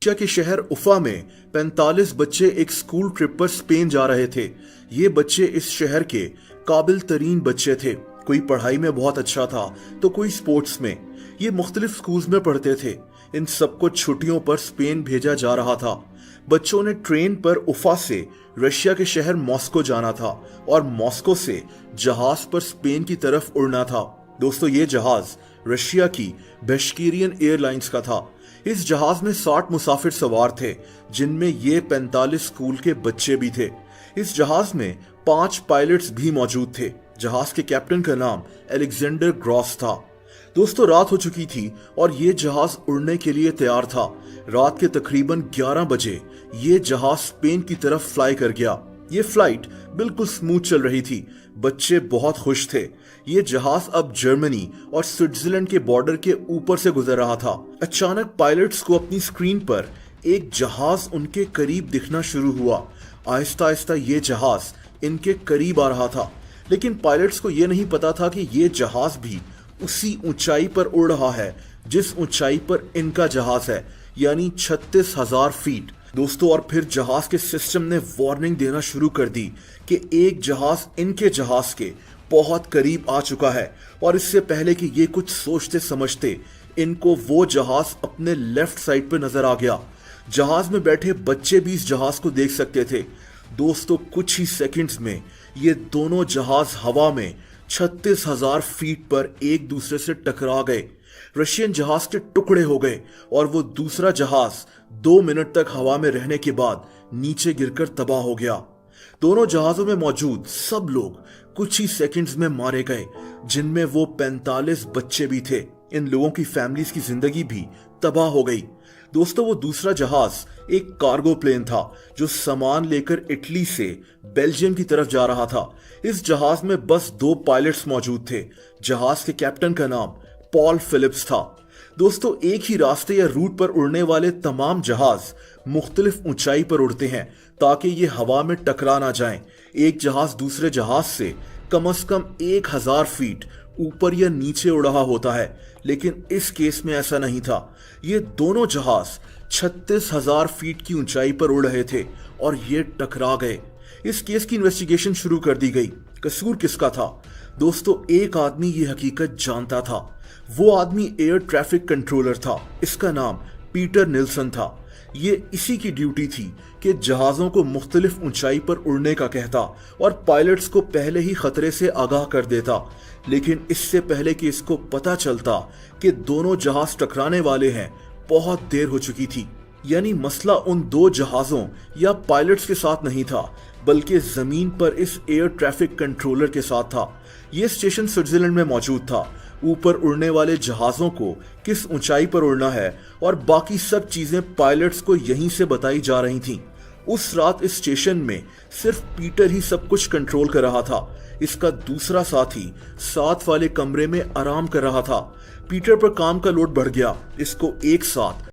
Russia के शहर उफा में 45 बच्चे एक स्कूल ट्रिप पर स्पेन जा रहे थे। ये बच्चे इस शहर के काबिल तरीन बच्चे थे। कोई पढ़ाई में बहुत अच्छा था तो कोई स्पोर्ट्स में। ये मुख्तलिफ स्कूल्स में पढ़ते थे। इन सबको छुट्टियों पर स्पेन भेजा जा रहा था। बच्चों ने ट्रेन पर उफा से रशिया के शहर मॉस्को जाना था और मॉस्को से जहाज पर स्पेन की तरफ उड़ना था। दोस्तों, ये जहाज रशिया की बेशकीरियन एयरलाइंस का था। इस जहाज में 60 मुसाफिर सवार थे, जिनमें ये 45 स्कूल के बच्चे भी थे। इस जहाज में 5 पायलट्स भी मौजूद थे। जहाज के कैप्टन का नाम अलेक्जेंडर ग्रॉस था। दोस्तों, रात हो चुकी थी और ये जहाज उड़ने के लिए तैयार था। रात के तकरीबन 11 बजे ये जहाज स्पेन की तरफ फ्लाई कर गया। ये फ्लाइट बिल्कुल स्मूथ चल रही थी। बच्चे बहुत खुश थे। ये जहाज अब जर्मनी और स्विट्जरलैंड के बॉर्डर के ऊपर से गुजर रहा था। अचानक पायलट्स को अपनी स्क्रीन पर एक जहाज उनके करीब दिखना शुरू हुआ। आहिस्ता आहिस्ता ये जहाज इनके करीब आ रहा था, लेकिन पायलट्स को ये नहीं पता था कि ये जहाज भी उसी ऊंचाई पर उड़ रहा है जिस ऊंचाई पर इनका जहाज है, यानी 36,000 फीट। दोस्तों, और फिर जहाज के सिस्टम ने वार्निंग देना शुरू कर दी कि एक जहाज इनके जहाज के बहुत करीब आ चुका है और इससे पहले कि ये कुछ सोचते समझते इनको वो जहाज अपने लेफ्ट साइड पे नजर आ गया। जहाज में बैठे बच्चे भी इस जहाज को देख सकते थे। दोस्तों, कुछ ही सेकंड्स में ये दोनों जहाज हवा में 36,000 फीट पर एक दूसरे से टकरा गए। रशियन जहाज के टुकड़े हो गए और वो दूसरा जहाज 2 मिनट तक हवा में रहने के बाद नीचे गिरकर तबाह हो गया। दोनों जहाजों में मौजूद सब लोग कुछ ही सेकंड्स में मारे गए, जिनमें वो 45 बच्चे भी थे। इन लोगों की फैमिलीज की जिंदगी भी तबाह हो गई। दोस्तों, वो दूसरा जहाज एक कार्गो प्लेन था जो सामान लेकर इटली से बेल्जियम की तरफ जा रहा था। इस जहाज में बस 2 पायलट्स मौजूद थे। जहाज के कैप्टन का नाम पॉल फिलिप्स था। दोस्तों, एक ही रास्ते या रूट पर उड़ने वाले तमाम जहाज मुख्तलिफ ऊंचाई पर उड़ते हैं ताकि ये हवा में टकरा ना जाएं। एक जहाज दूसरे जहाज से कम 1000 फीट ऊपर या नीचे उड़ रहा होता है, लेकिन इस केस में ऐसा नहीं था। ये दोनों जहाज 36,000 फीट की ऊंचाई पर उड़ रहे थे और ये टकरा गए। इस केस की इन्वेस्टिगेशन शुरू कर दी गई। कसूर किसका था? दोस्तों, एक आदमी ये हकीकत जानता था। वो आदमी एयर ट्रैफिक कंट्रोलर था। इसका नाम पीटर निल्सन था। ये इसी की ड्यूटी थी कि जहाजों को मुख्तलिफ ऊंचाई पर उड़ने का कहता और पायलट्स को पहले ही खतरे से आगाह कर देता। लेकिन इससे पहले कि इसको पता चलता कि दोनों जहाज टकराने वाले हैं, बहुत देर हो चुकी थी। यानी मसला उन 2 जहाजों या पायलट्स के साथ नहीं था, बल्कि जमीन पर इस एयर ट्रैफिक कंट्रोलर के साथ था। यह स्टेशन स्विट्जरलैंड में मौजूद था। ऊपर उड़ने वाले जहाजों को किस ऊंचाई पर उड़ना है और बाकी सब चीजें पायलट्स को यहीं से बताई जा रही थीं। उस रात इस स्टेशन में सिर्फ पीटर ही सब कुछ कंट्रोल कर रहा था। इसका दूसरा साथी साथ वाले कमरे में आराम कर रहा था। पीटर पर काम का लोड बढ़ गया। इसको एक साथ